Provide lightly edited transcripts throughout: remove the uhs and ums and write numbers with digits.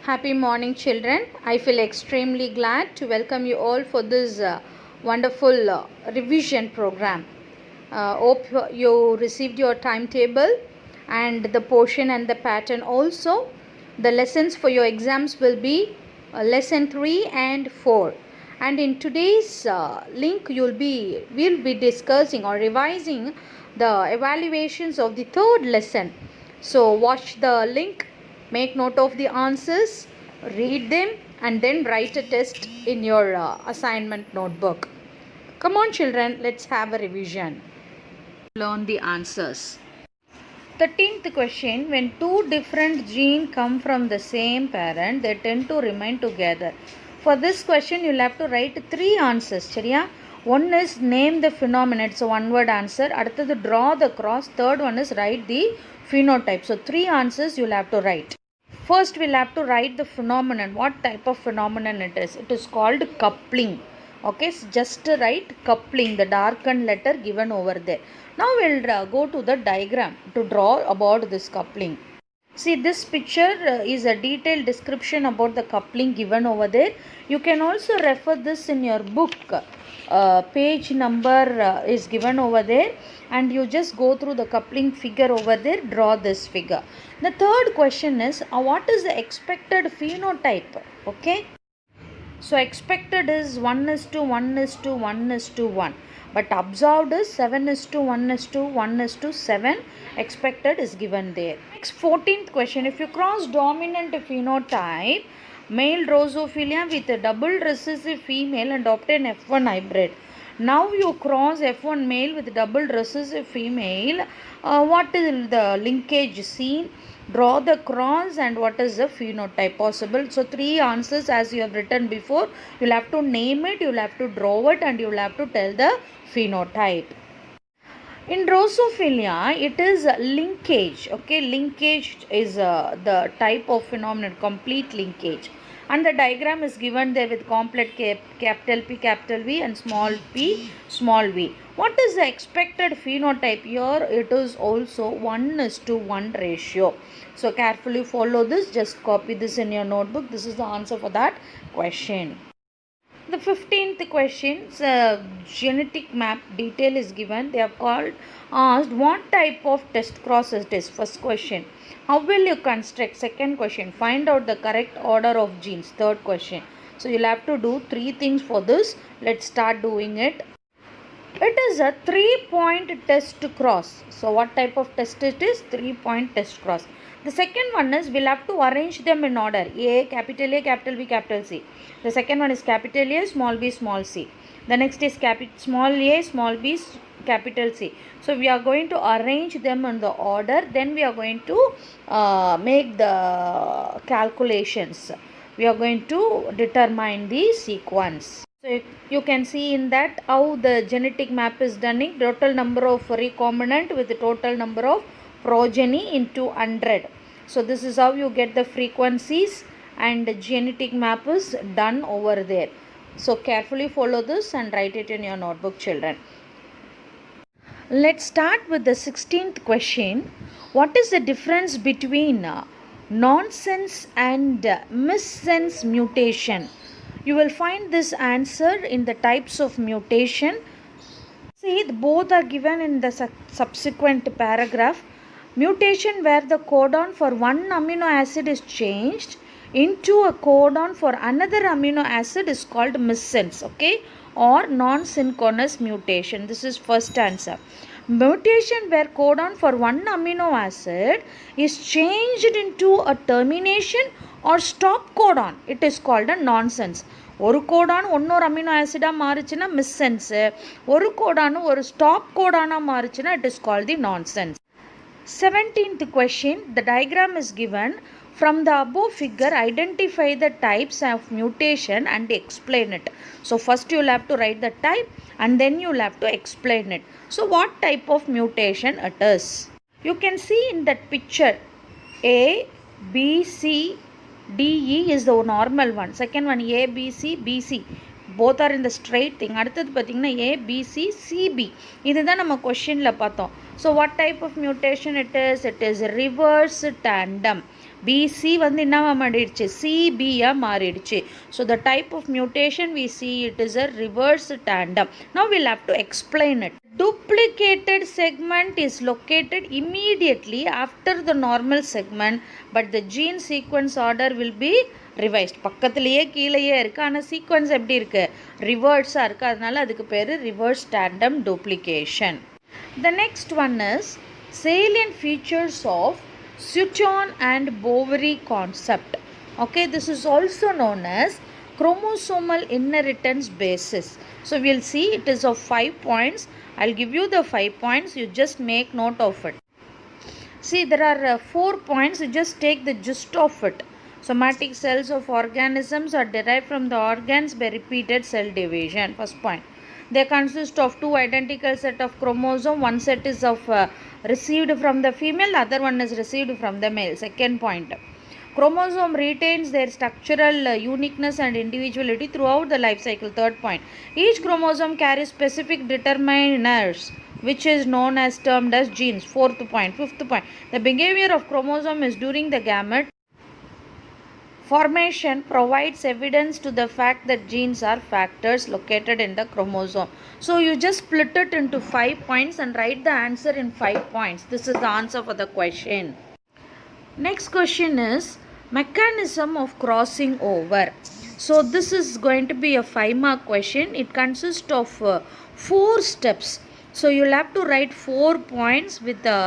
Happy morning, children. I feel extremely glad to welcome you all for this wonderful revision program. Hope you received your timetable and the portion and the pattern also. The lessons for your exams will be lesson 3 and 4. And in today's link, we'll be discussing or revising the evaluations of the third lesson. So watch the link, make note of the answers, read them, and then write a test in your assignment notebook. Come on, children, let's have a revision. Learn the answers. 13th question: when two different genes come from the same parent, they tend to remain together. For this question, you'll have to write 3 answers. Chariya? One is name the phenomenon, it's a one word answer. அடுத்தது draw the cross. Third one is write the phenotype. So 3 answers you'll have to write. First, we'll have to write the phenomenon. What type of phenomenon it is? It is called coupling. Okay, so just write coupling, the darkened letter given over there. Now we'll go to the diagram to draw about this coupling. See, this picture is a detailed description about the coupling given over there. You can also refer this in your book. Page number is given over there, and you just go through the coupling figure over there, draw this figure. The third question is what is the expected phenotype? Okay, so expected is 1:1:1:1, but observed is 7:1:1:7. Expected is given there. Next, 14th question: if you cross dominant phenotype male Drosophila with a double recessive female and obtain F1 hybrid. Now you cross F1 male with double recessive female. What is the linkage seen? Draw the cross and what is the phenotype possible. So 3 answers as you have written before. You'll have to name it, you'll have to draw it, and you'll have to tell the phenotype. In Drosophila, it is linkage. Okay, linkage is the type of phenomenon, complete linkage. And the diagram is given there with complex capital P, capital V, and small p, small v. What is the expected phenotype? Here it is also 1:1 ratio. So carefully follow this. Just copy this in your notebook. This is the answer for that question. The 15th question, genetic map detail is given. They have asked what type of test cross it is. First question, how will you construct? Second question, find out the correct order of genes. Third question. So you'll have to do 3 things for this. Let's start doing it. It is a 3-point test cross. So what type of test it is? 3-point test cross. The second one is we'll have to arrange them in order. A, capital B, capital C. The second one is capital A, small b, small c. The next is small a, small b, capital C. So we are going to arrange them in the order. Then we are going to make the calculations. We are going to determine the sequence. So you can see in that how the genetic map is done. Total number of recombinant with the total number of progeny into 100. So this is how you get the frequencies, and the genetic map is done over there. So carefully follow this and write it in your notebook, children. Let's start with the 16th question. What is the difference between nonsense and missense mutation? You will find this answer in the types of mutation. See, both are given in the subsequent paragraph. Mutation where the codon for one amino acid is changed into a codon for another amino acid is called missense, okay, or non-synchronous mutation. This is first answer. Mutation where codon for one amino acid is changed into a termination or stop codon, it is called a nonsense. ஒரு கோடான் இன்னொரு amino ஆசிடாக மாறுச்சுன்னா மிஸ்சென்ஸு, ஒரு codon ஒரு stop கோடானாக மாறுச்சுன்னா it is called the nonsense. 17th question, the diagram is given. From the above figure, identify the types of mutation and explain it. So first you will have to write the type and then you will have to explain it. So what type of mutation it is? You can see in that picture A, B, C, D, E is the normal one. Second one A, B, C, B, C. Both are in the straight thing. அடுத்தது பார்த்தீங்கன்னா A, B, C, C, B. இதுதான் நம்ம கொஷினில் பார்த்தோம். So what type of mutation it is? It is reverse tandem. BC வந்து என்னவா மாறிடுச்சு, CBயா மாறிடுச்சு. So the type of mutation we see it is a reverse tandem. Now we'll have to explain it. Duplicated segment is located immediately after the normal segment, but the gene sequence order will be revised. பக்கத்துலேயே கீழேயே இருக்குது, ஆனால் sequence எப்படி இருக்குது, ரிவர்ஸாக இருக்குது. அதனால அதுக்கு பேர் reverse tandem duplication. The next one is salient features of Suchon and Boveri concept. Okay, this is also known as chromosomal inheritance basis. So we'll see it is of 5 points. I'll give you the 5 points, you just make note of it. See, there are 4 points, you just take the gist of it. Somatic cells of organisms are derived from the organs by repeated cell division. First point. They consist of 2 identical set of chromosomes. One set is of received from the female, other one is received from the male. Second point. Chromosome retains their structural uniqueness and individuality throughout the life cycle. Third point. Each chromosome carries specific determiners which is known as termed as genes. Fourth point. Fifth point. The behavior of chromosome is during the gamete formation provides evidence to the fact that genes are factors located in the chromosome. So you just split it into 5 points and write the answer in 5 points. This is the answer for the question. Next question is mechanism of crossing over. So this is going to be a 5-mark question. It consists of 4 steps. So you'll have to write 4 points with the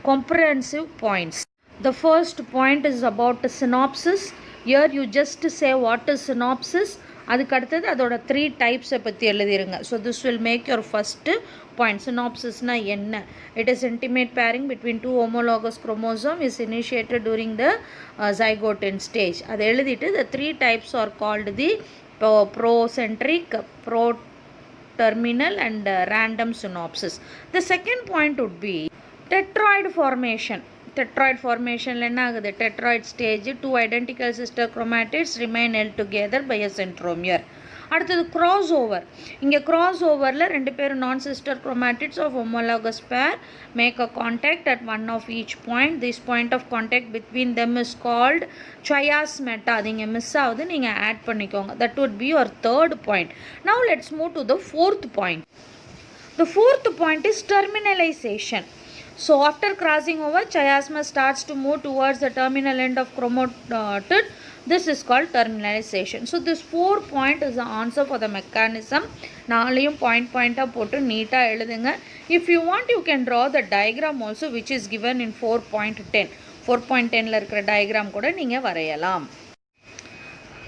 comprehensive points. The first point is about the synopsis. Here you just say what is synopsis. அதுக்கு அடுத்தது அதோட 3 டைப்ஸை பற்றி எழுதிருங்க. So this will make your first point. சினாப்சிஸ்னால் என்ன? It is intimate pairing between 2 homologous chromosome is initiated during the zygote stage. அதை எழுதிட்டு the 3 types are called the procentric, pro-terminal and random synopsis. The second point would be tetroid formation. Tetroid formation என்ன ஆகுது? Tetroid stage 2 identical sister chromatids remain held together by a centromere. அடுத்தது cross over. இங்கே cross overல 2 பேரும் non sister chromatids of homologous pair make a contact at one of each point. This point of contact between them is called chiasmata. அது இங்கே miss ஆகுது, நீங்கள் add பண்ணிக்கோங்க. That would be your third point. Now let's move to the fourth point. The fourth point is terminalization. So after crossing over, chiasma starts to move towards the terminal end of chromatid. This is called terminalization. So this 4 point is the answer for the mechanism. நாளையும் point போட்டு நீட்டாக எழுதுங்க. If you want, you can draw the diagram also which is given in 4.10. 4.10ல இருக்கிற diagram கூட நீங்கள் வரையலாம்.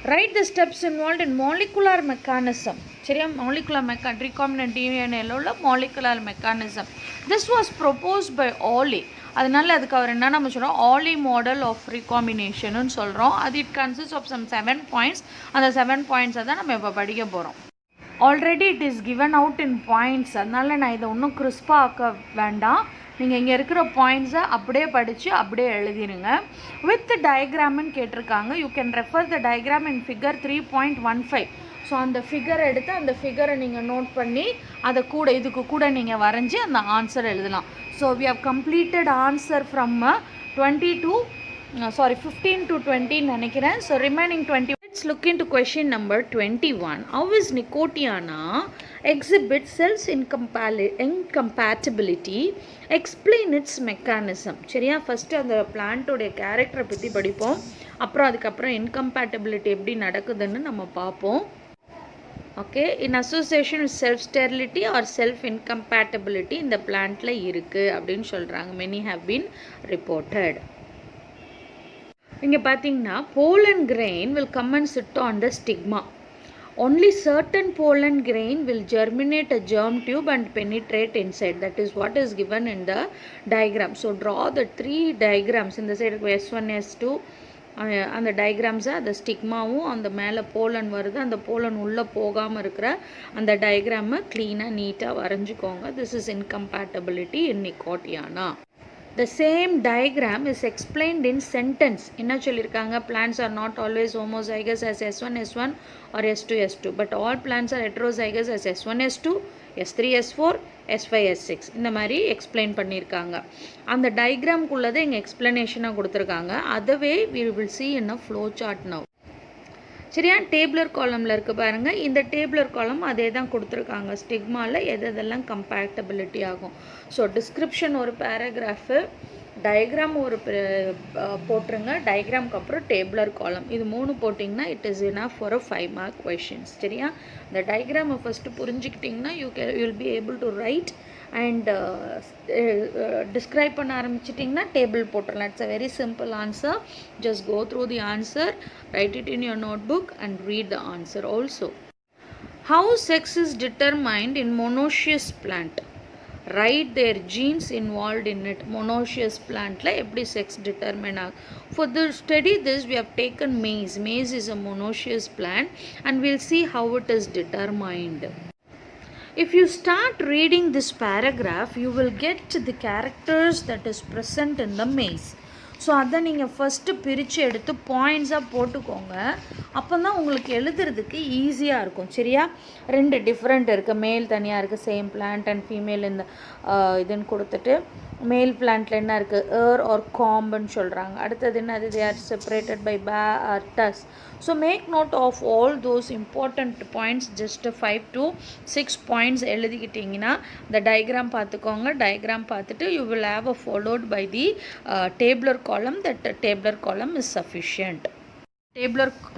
Write the steps involved in molecular mechanism. சரியா? molecular recombinant DNA உள்ள molecular mechanism. This was proposed by Oley. அதனால அதுக்கு அவர் என்ன நம்ம சொல்கிறோம், Oley model of recombination சொல்கிறோம். அது it consists of some 7 points. அந்த 7 points தான் நம்ம இப்போ படிக்க போகிறோம். Already it is given out in points. அதனால நான் இதை இன்னும் கிறிஸ்பாக ஆக்க வேண்டாம். நீங்கள் இங்கே இருக்கிற பாயிண்ட்ஸை அப்படியே படித்து அப்படியே எழுதிடுங்க. வித் டயக்ராம்னு கேட்டிருக்காங்க. You can refer the diagram in figure 3.15. So அந்த ஃபிகர் எடுத்து அந்த ஃபிகரை நீங்கள் நோட் பண்ணி அதை கூட இதுக்கு கூட நீங்கள் வரைஞ்சி அந்த ஆன்சர் எழுதலாம். So we have completed answer from 15 to 20 நினைக்கிறேன். So remaining 20. Let's look into question number 21. How is Nicotiana exhibit cells incompatibility? Explain its mechanism. சரியா? ஃபஸ்ட்டு அந்த பிளான்ட்டோடைய கேரக்டரை பற்றி படிப்போம். அப்புறம் அதுக்கப்புறம் இன்கம்பேட்டபிலிட்டி எப்படி நடக்குதுன்னு நம்ம பார்ப்போம். Okay, in association with self sterility or self incompatibility இந்த பிளான்ட்டில் இருக்குது அப்படின்னு சொல்கிறாங்க. Many have been reported. இங்கே பார்த்தீங்கன்னா pollen grain will come and sit on the stigma. Only certain pollen grain will germinate a germ tube and penetrate inside. That is what is given in the diagram. So draw the 3 diagrams. In the side S1, S2 அந்த டயக்ராம்ஸை அந்த ஸ்டிக்மாவும் அந்த மேலே pollen வருது, அந்த pollen உள்ளே போகாமல் இருக்கிற அந்த டயக்ராமை க்ளீனாக நீட்டாக வரைஞ்சிக்கோங்க. This is incompatibility in Nicotiana. The same diagram is explained in sentence. என்ன சொல்லிருக்காங்க? Plants are not always homozygous as S1 S1 or S2 S2, but all plants are heterozygous as S1 S2, S3 S4, S5 S6. இந்த மாதிரி explain பண்ணியிருக்காங்க. அந்த டயக்ராம்குள்ளதை இங்கே எக்ஸ்பிளனேஷனாக கொடுத்துருக்காங்க. அதவே we will see in a flow chart now. சரியா? டேபிளர் காலமில் இருக்குது பாருங்கள். இந்த டேபிளர் காலம் அதே தான் கொடுத்துருக்காங்க. ஸ்டிக்மாவில் எதெல்லாம் கம்பேட்டபிலிட்டி ஆகும். ஸோ டிஸ்கிரிப்ஷன் ஒரு பேராகிராஃபு, டயக்ராம் ஒரு போட்டுருங்க. டயக்ராம்க்கு அப்புறம் டேபிளர் காலம், இது 3 போட்டிங்கன்னா it is enough for a 5 mark questions. சரியா? இந்த டயக்ராமை ஃபஸ்ட்டு புரிஞ்சுக்கிட்டிங்கன்னா you will be able to write and describe பண்ண ஆரம்பிச்சிட்டிங்கன்னா டேபிள் போட்டுடலாம். It's a very simple answer. Just go through the answer, write it in your notebook and read the answer also. How sex is determined in monoecious plant? Write their genes involved in it. Monoecious plant la eppadi sex determine ag. For the study this we have taken maize. Maize is a monoecious plant and we'll see how it is determined. If you start reading this paragraph you will get the characters that is present in the maize. So அதை நீங்கள் first பிரித்து எடுத்து பாயிண்ட்ஸாக போட்டுக்கோங்க. அப்போ தான் உங்களுக்கு எழுதுறதுக்கு ஈஸியாக இருக்கும். சரியா? 2 டிஃப்ரெண்ட் இருக்குது. மேல் தனியாக இருக்குது, சேம் பிளான்ட் அண்ட் ஃபீமேல் இந்த இதுன்னு கொடுத்துட்டு மேல் பிளான்ட்டில் என்ன இருக்குது, ஏர் ஆர் காம்புன்னு சொல்கிறாங்க. அடுத்தது என்னது, they are separated by bay are does. So make note of all those important points. Just 5 to 6 points எழுதிக்கிட்டிங்கன்னா இந்த டயக்ராம் பார்த்துக்கோங்க. டயக்ராம் பார்த்துட்டு you will have a followed by the tabular column. That tabular column is sufficient.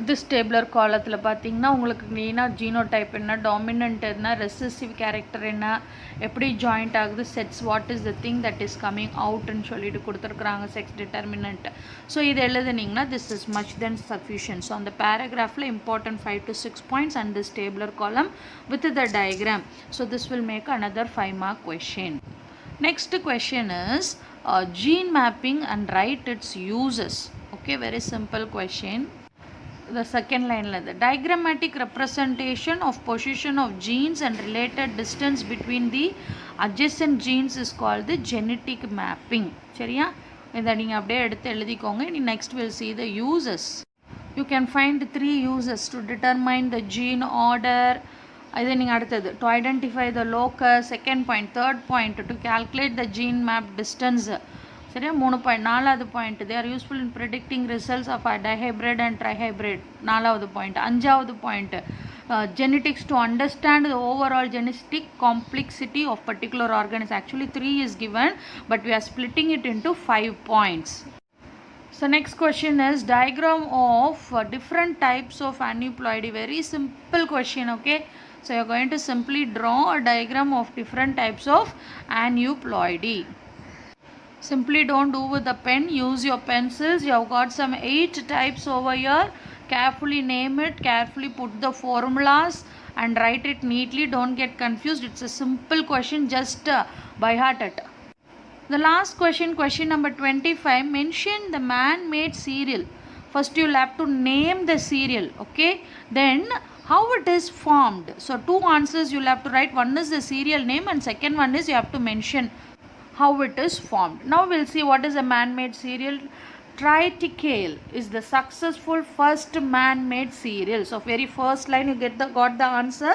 This tabular காலத்தில் பார்த்தீங்கன்னா உங்களுக்கு மெயினாக genotype என்ன, dominant என்ன, ரெசிசிவ் கேரக்டர் என்ன, எப்படி ஜாயிண்ட் ஆகுது, செட்ஸ் what is the thing that is coming அவுட்னு சொல்லிட்டு கொடுத்துருக்குறாங்க, செக்ஸ் டிட்டர்மினன்ட். ஸோ இது எழுதுனீங்கன்னா this is much then sufficient. So அந்த பேராகிராஃபில் important 5 to 6 points and this tabular column with the diagram. So this will make another 5 mark question. Next question is gene mapping and write its uses. Okay, very simple question. The second line la the diagrammatic representation of position of genes and related distance between the adjacent genes is called the genetic mapping. சரியா? இதை நீங்கள் அப்படியே எடுத்து எழுதிக்கோங்க. Next we'll see the uses. You can find 3 uses to determine the gene order. இதை நீங்கள் அடுத்தது to identify the locus. Second point, third point to calculate the gene map distance. சரியா? 3 பாயிண்ட். 4வது point, they are useful in predicting results of a dihybrid and trihybrid. 4வது point. 5வது point, genetics to understand the overall genetic complexity of particular organism. Actually 3 is given but we are splitting it into 5 points. So next question is diagram of different types of aneuploidy. Very simple question. Okay, so you are going to simply draw a diagram of different types of aneuploidy. Simply don't do with the pen, use your pencils. You have got some 8 types over here. Carefully name it, carefully put the formulas and write it neatly. Don't get confused. It's a simple question, just by heart it. The last question, question number 25, mention the man-made cereal. First you will have to name the cereal, okay? Then how it is formed. So 2 answers you will have to write. One is the cereal name and second one is you have to mention how it is formed. Now we'll see what is a man-made cereal. Triticale is the successful first man-made cereal. So very first line you got the answer.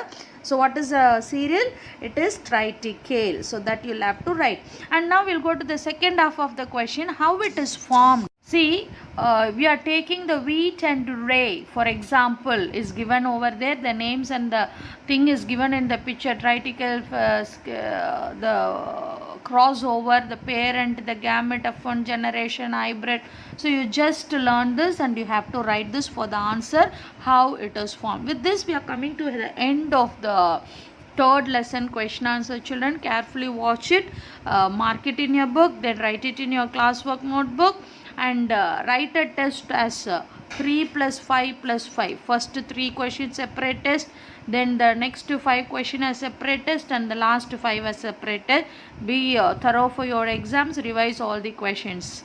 So what is a cereal? It is triticale. So that you'll have to write. And now we'll go to the second half of the question, how it is formed. See, we are taking the wheat and rye, for example, is given over there. The names and the thing is given in the picture. Triticale, the crossover, the parent, the gamete of one generation, hybrid. So you just learn this and you have to write this for the answer, how it is formed. With this we are coming to the end of the third lesson question answer. Children, carefully watch it, mark it in your book, then write it in your classwork notebook and write a test as 3 plus 5 plus 5. First 3 questions separate test, then the next 5 question as separate test and the last 5 as separate test. Be thorough for your exams, revise all the questions.